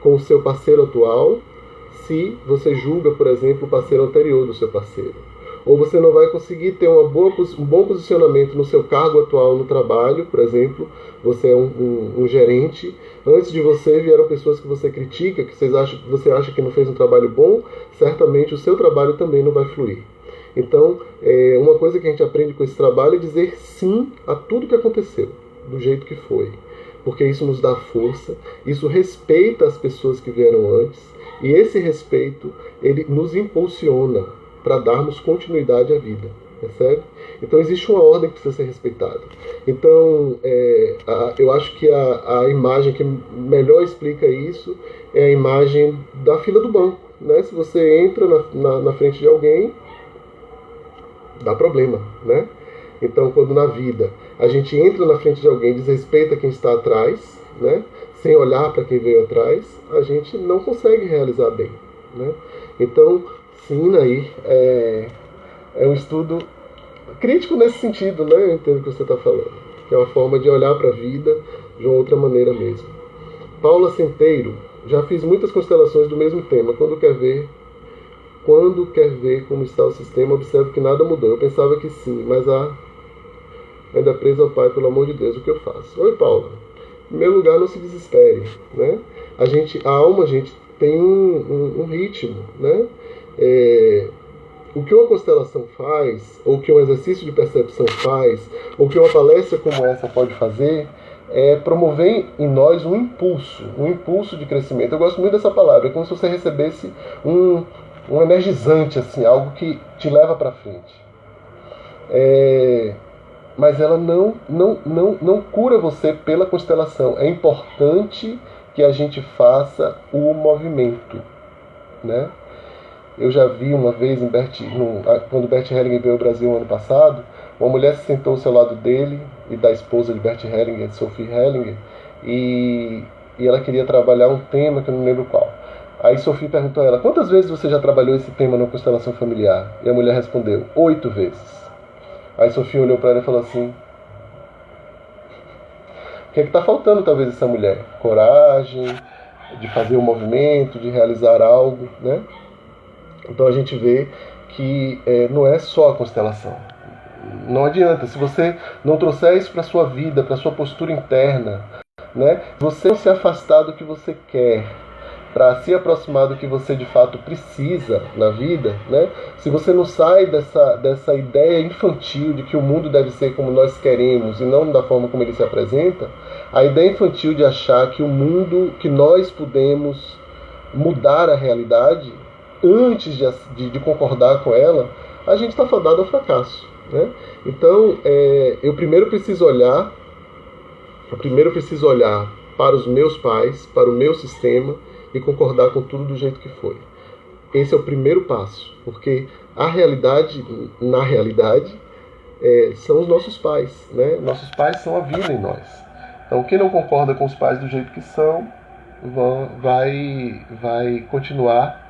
com o seu parceiro atual se você julga, por exemplo, o parceiro anterior do seu parceiro. Ou você não vai conseguir ter um bom posicionamento no seu cargo atual no trabalho, por exemplo, você é um gerente, antes de você vieram pessoas que você critica, que você acha que não fez um trabalho bom, certamente o seu trabalho também não vai fluir. Então, uma coisa que a gente aprende com esse trabalho é dizer sim a tudo que aconteceu, do jeito que foi. Porque isso nos dá força, isso respeita as pessoas que vieram antes, e esse respeito, ele nos impulsiona para darmos continuidade à vida, percebe? Então existe uma ordem que precisa ser respeitada. Então, eu acho que a imagem que melhor explica isso é a imagem da fila do banco, né? Se você entra na frente de alguém, dá problema, né? Então, quando na vida a gente entra na frente de alguém, desrespeita quem está atrás, né? Sem olhar para quem veio atrás, a gente não consegue realizar bem, né? Então, sim, Nair, é um estudo crítico nesse sentido, né? Eu entendo o que você está falando. Que é uma forma de olhar para a vida de uma outra maneira mesmo. Paula Centeiro, já fiz muitas constelações do mesmo tema. Quando quer ver como está o sistema, observo que nada mudou. Eu pensava que sim, mas ainda presa ao Pai, pelo amor de Deus, o que eu faço? Oi, Paula. Em primeiro lugar, não se desespere, né? A alma, gente, tem um ritmo, né? O que uma constelação faz, ou que um exercício de percepção faz, ou que uma palestra como essa pode fazer, é promover em nós um impulso de crescimento. Eu gosto muito dessa palavra, é como se você recebesse um energizante, assim, algo que te leva para frente. Mas ela não cura você pela constelação. É importante que a gente faça o movimento, né? Eu já vi uma vez, quando Bert Hellinger veio ao Brasil no ano passado, uma mulher se sentou ao seu lado dele e da esposa de Bert Hellinger, de Sophie Hellinger, e ela queria trabalhar um tema que eu não lembro qual. Aí Sophie perguntou a ela: quantas vezes você já trabalhou esse tema na constelação familiar? E a mulher respondeu: 8 vezes. Aí Sophie olhou para ela e falou assim: o que é que está faltando talvez essa mulher? Coragem de fazer um movimento, de realizar algo, né? Então a gente vê que não é só a constelação. Não adianta, se você não trouxer isso para a sua vida, para a sua postura interna, né? Você não se afastar do que você quer, para se aproximar do que você de fato precisa na vida, né? Se você não sai dessa ideia infantil de que o mundo deve ser como nós queremos e não da forma como ele se apresenta, a ideia infantil de achar que o mundo, que nós podemos mudar a realidade antes de concordar com ela, a gente está fadado ao fracasso, né? Então, eu primeiro preciso olhar para os meus pais, para o meu sistema, e concordar com tudo do jeito que foi. Esse é o primeiro passo, porque na realidade, são os nossos pais, né? Nossos pais são a vida em nós. Então, quem não concorda com os pais do jeito que são, vai continuar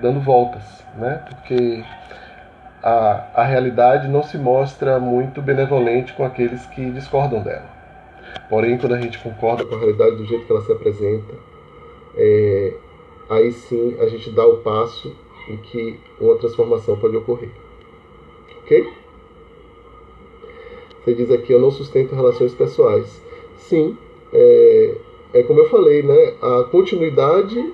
dando voltas, né? Porque a realidade não se mostra muito benevolente com aqueles que discordam dela. Porém, quando a gente concorda com a realidade do jeito que ela se apresenta, aí sim a gente dá o passo em que uma transformação pode ocorrer. Ok? Você diz aqui: eu não sustento relações pessoais. Sim, como eu falei, né? A continuidade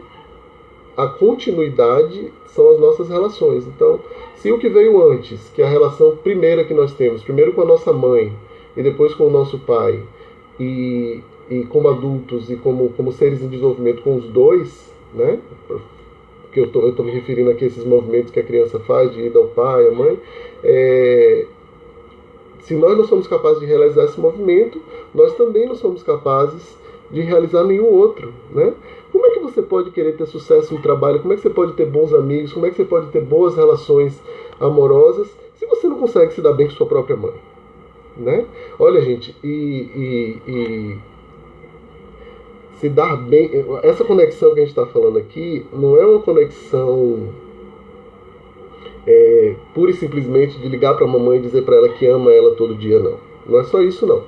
são as nossas relações. Então, se o que veio antes, que é a relação primeira que nós temos, primeiro com a nossa mãe e depois com o nosso pai, e como adultos e como seres em desenvolvimento com os dois, né? Que eu tô me referindo aqui a esses movimentos que a criança faz de ir ao pai, à mãe. Se nós não somos capazes de realizar esse movimento, nós também não somos capazes de realizar nenhum outro, né? Como é que você pode querer ter sucesso no trabalho? Como é que você pode ter bons amigos? Como é que você pode ter boas relações amorosas se você não consegue se dar bem com sua própria mãe, né? Olha, gente, se dar bem, essa conexão que a gente está falando aqui não é uma conexão pura e simplesmente de ligar para a mamãe e dizer para ela que ama ela todo dia, não. Não é só isso, não.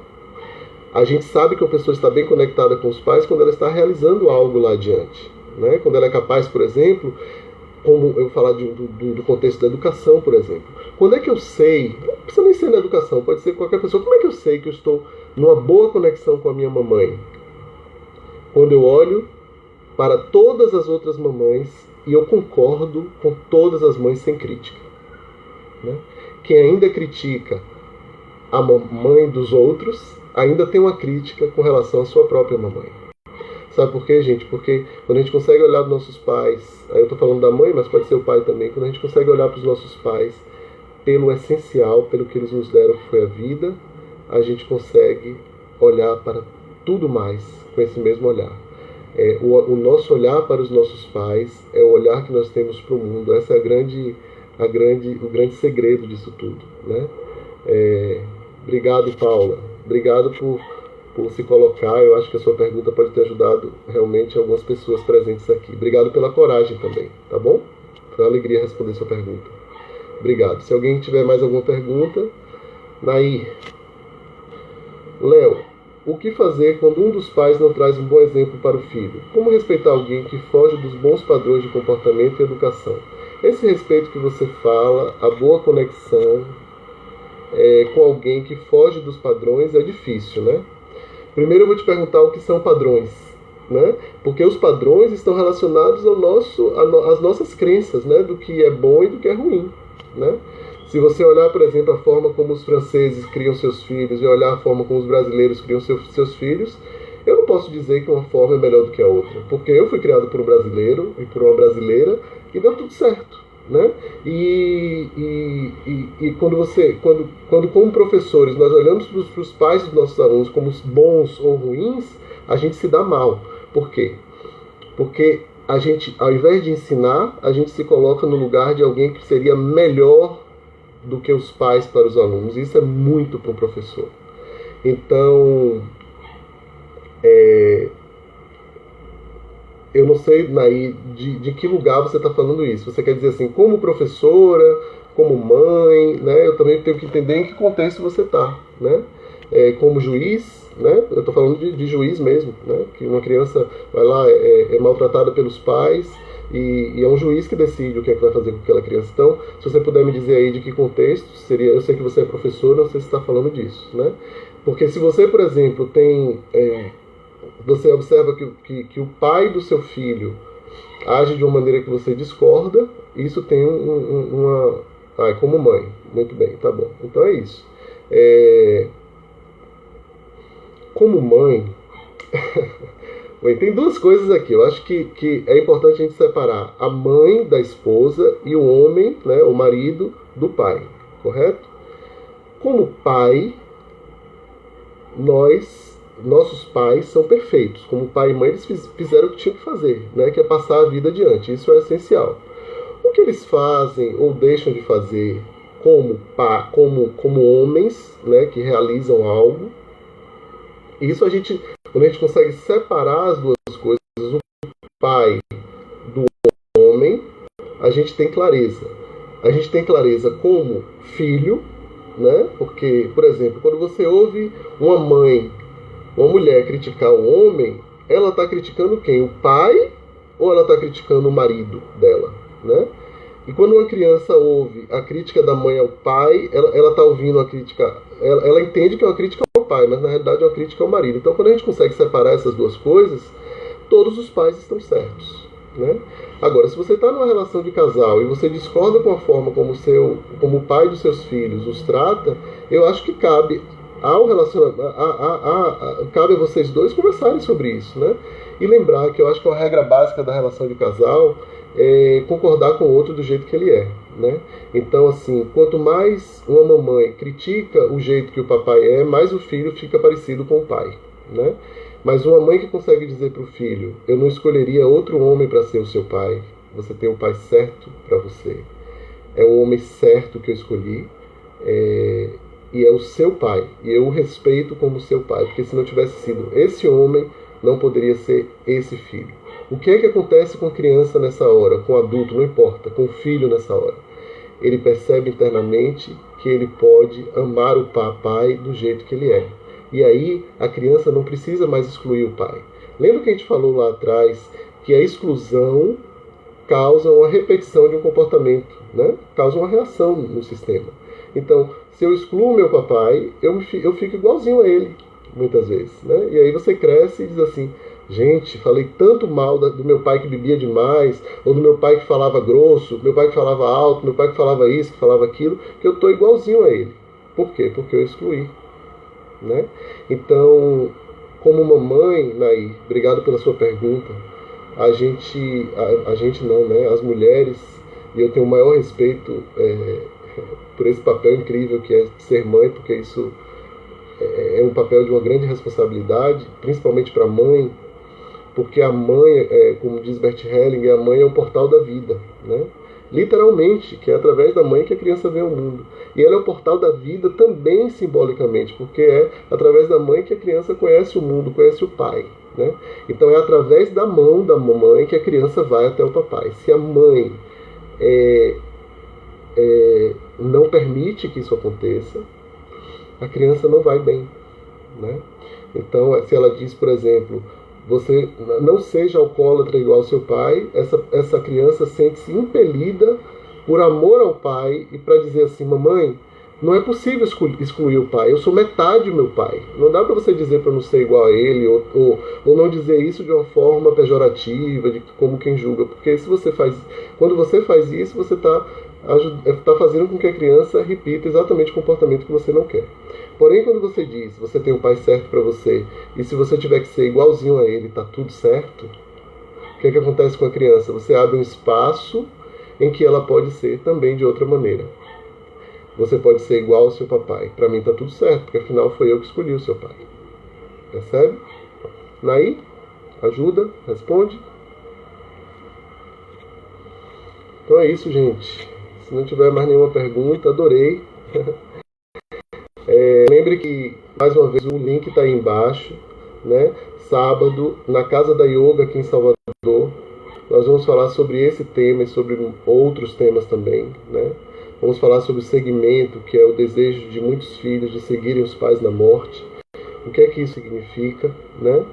A gente sabe que a pessoa está bem conectada com os pais quando ela está realizando algo lá adiante, né? Quando ela é capaz, por exemplo, como eu vou falar do contexto da educação, por exemplo. Quando é que eu sei, não precisa nem ser na educação, pode ser qualquer pessoa, como é que eu sei que eu estou numa boa conexão com a minha mamãe? Quando eu olho para todas as outras mamães e eu concordo com todas as mães sem crítica, né? Quem ainda critica a mãe dos outros ainda tem uma crítica com relação à sua própria mamãe. Sabe por quê, gente? Porque quando a gente consegue olhar para os nossos pais, aí eu estou falando da mãe, mas pode ser o pai também, quando a gente consegue olhar para os nossos pais pelo essencial, pelo que eles nos deram, que foi a vida, a gente consegue olhar para tudo mais com esse mesmo olhar. O nosso olhar para os nossos pais é o olhar que nós temos para o mundo. Esse é o grande segredo disso tudo, né? Obrigado, Paula. Obrigado por se colocar. Eu acho que a sua pergunta pode ter ajudado realmente algumas pessoas presentes aqui. Obrigado pela coragem também, tá bom? Foi uma alegria responder sua pergunta. Obrigado. Se alguém tiver mais alguma pergunta, Nair, Léo, O que fazer quando um dos pais não traz um bom exemplo para o filho? Como respeitar alguém que foge dos bons padrões de comportamento e educação? Esse respeito que você fala, a boa conexão com alguém que foge dos padrões é difícil, né? Primeiro eu vou te perguntar o que são padrões, né? Porque os padrões estão relacionados às nossas crenças, né? Do que é bom e do que é ruim, né? Se você olhar, por exemplo, a forma como os franceses criam seus filhos e olhar a forma como os brasileiros criam seus filhos, eu não posso dizer que uma forma é melhor do que a outra, porque eu fui criado por um brasileiro e por uma brasileira e deu tudo certo, né? E quando como professores nós olhamos para os pais dos nossos alunos como bons ou ruins, a gente se dá mal. Por quê? Porque a gente, ao invés de ensinar, a gente se coloca no lugar de alguém que seria melhor do que os pais para os alunos. Isso é muito para o professor. Então, eu não sei, Naí, de que lugar você está falando isso. Você quer dizer assim, como professora, como mãe, né? Eu também tenho que entender em que contexto você está, né? Como juiz, né? Eu estou falando de juiz mesmo, né? Que uma criança vai lá, é maltratada pelos pais e é um juiz que decide o que é que vai fazer com aquela criança. Então, se você puder me dizer aí de que contexto seria, eu sei que você é professor, não sei se está falando disso, né? Porque se você, por exemplo, você observa que o pai do seu filho age de uma maneira que você discorda, isso tem uma... como mãe. Muito bem, tá bom. Então é isso. Como mãe... Bem, tem duas coisas aqui. Eu acho que é importante a gente separar a mãe da esposa e o homem, né, o marido, do pai. Correto? Como pai, nossos pais são perfeitos. Como pai e mãe, eles fizeram o que tinham que fazer, né? Que é passar a vida adiante. Isso é essencial. O que eles fazem ou deixam de fazer como homens, né? Que realizam algo. Isso quando a gente consegue separar as duas coisas, o pai do homem, a gente tem clareza. A gente tem clareza como filho, né? Porque, por exemplo, quando você ouve uma mulher criticar o homem, ela está criticando quem? O pai ou ela está criticando o marido dela, né? E quando uma criança ouve a crítica da mãe ao pai, ela está ouvindo a crítica, ela entende que é uma crítica ao pai, mas na realidade é uma crítica ao marido. Então, quando a gente consegue separar essas duas coisas, todos os pais estão certos, né? Agora, se você está numa relação de casal e você discorda com a forma como o pai dos seus filhos os trata, eu acho que cabe cabe a vocês dois conversarem sobre isso, né? E lembrar que eu acho que uma regra básica da relação de casal é concordar com o outro do jeito que ele é, né? Então, assim, quanto mais uma mamãe critica o jeito que o papai é, mais o filho fica parecido com o pai, né? Mas uma mãe que consegue dizer para o filho: eu não escolheria outro homem para ser o seu pai, você tem o pai certo para você, é o homem certo que eu escolhi, e é o seu pai, e eu o respeito como seu pai, porque se não tivesse sido esse homem, não poderia ser esse filho. O que é que acontece com a criança nessa hora, com o adulto, não importa, com o filho nessa hora? Ele percebe internamente que ele pode amar o papai do jeito que ele é. E aí a criança não precisa mais excluir o pai. Lembra que a gente falou lá atrás que a exclusão causa uma repetição de um comportamento, né? Causa uma reação no sistema. Então, se eu excluo meu papai, eu fico igualzinho a ele, muitas vezes, né? E aí você cresce e diz assim: gente, falei tanto mal do meu pai que bebia demais, ou do meu pai que falava grosso, meu pai que falava alto, meu pai que falava isso, que falava aquilo, que eu estou igualzinho a ele. Por quê? Porque eu excluí, né? Então, como mamãe, Naí, obrigado pela sua pergunta. A gente não, né? As mulheres, e eu tenho o maior respeito por esse papel incrível que é ser mãe, porque isso é um papel de uma grande responsabilidade, principalmente para a mãe, porque a mãe, como diz Bert Hellinger, a mãe é o portal da vida, né? Literalmente, que é através da mãe que a criança vê o mundo. E ela é o portal da vida também simbolicamente, porque é através da mãe que a criança conhece o mundo, conhece o pai, né? Então é através da mão da mamãe que a criança vai até o papai. Se a mãe não permite que isso aconteça, a criança não vai bem, né? Então, se ela diz, por exemplo, você não seja alcoólatra igual ao seu pai, essa criança sente-se impelida por amor ao pai e para dizer assim, mamãe, não é possível excluir o pai, eu sou metade do meu pai. Não dá para você dizer para não ser igual a ele, ou não dizer isso de uma forma pejorativa, de como quem julga, porque se você faz, quando você faz isso, você está fazendo com que a criança repita exatamente o comportamento que você não quer. Porém, quando você diz, você tem um pai certo para você, e se você tiver que ser igualzinho a ele, tá tudo certo, o que é que acontece com a criança? Você abre um espaço em que ela pode ser também de outra maneira. Você pode ser igual ao seu papai. Para mim tá tudo certo, porque afinal foi eu que escolhi o seu pai. Percebe? Naí, ajuda, responde. Então é isso, gente. Se não tiver mais nenhuma pergunta, adorei. Lembre que, mais uma vez, o link está aí embaixo, né? Sábado, na Casa da Yoga aqui em Salvador, nós vamos falar sobre esse tema e sobre outros temas também, né? Vamos falar sobre o segmento, que é o desejo de muitos filhos de seguirem os pais na morte. O que é que isso significa, né?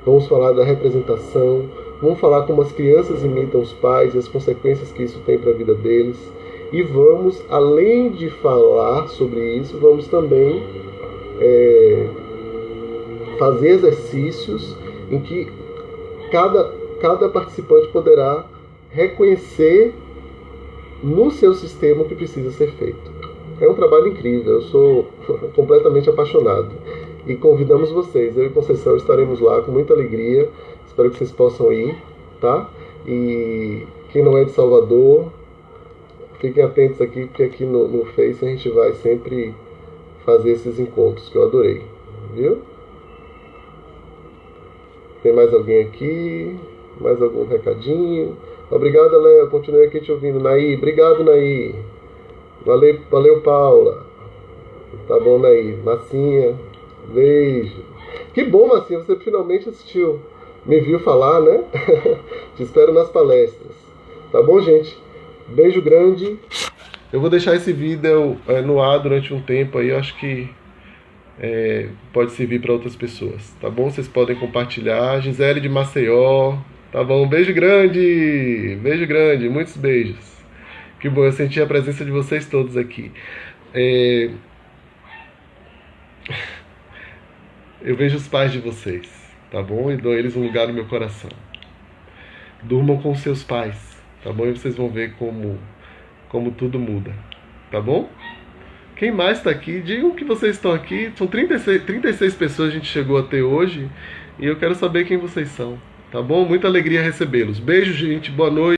Vamos falar da representação, vamos falar como as crianças imitam os pais e as consequências que isso tem para a vida deles. E vamos, além de falar sobre isso, vamos também fazer exercícios em que cada participante poderá reconhecer no seu sistema o que precisa ser feito. É um trabalho incrível, eu sou completamente apaixonado. E convidamos vocês, eu e Conceição estaremos lá com muita alegria, espero que vocês possam ir, tá? E quem não é de Salvador, fiquem atentos aqui, porque aqui no Face a gente vai sempre fazer esses encontros, que eu adorei, viu? Tem mais alguém aqui? Mais algum recadinho? Obrigado, Léo. Continuei aqui te ouvindo. Naí, obrigado, Naí. Valeu, Paula. Tá bom, Naí. Massinha, beijo. Que bom, Massinha, você finalmente assistiu. Me viu falar, né? Te espero nas palestras. Tá bom, gente? Beijo grande. Eu vou deixar esse vídeo no ar durante um tempo aí. Eu acho que pode servir para outras pessoas. Tá bom? Vocês podem compartilhar. Gisele de Maceió. Tá bom? Beijo grande! Beijo grande, muitos beijos. Que bom, eu senti a presença de vocês todos aqui. Eu vejo os pais de vocês, tá bom? E dou a eles um lugar no meu coração. Durmam com seus pais, tá bom? E vocês vão ver como tudo muda, tá bom? Quem mais está aqui? Digam que vocês estão aqui. São 36 pessoas a gente chegou até hoje. E eu quero saber quem vocês são. Tá bom? Muita alegria recebê-los. Beijo, gente. Boa noite.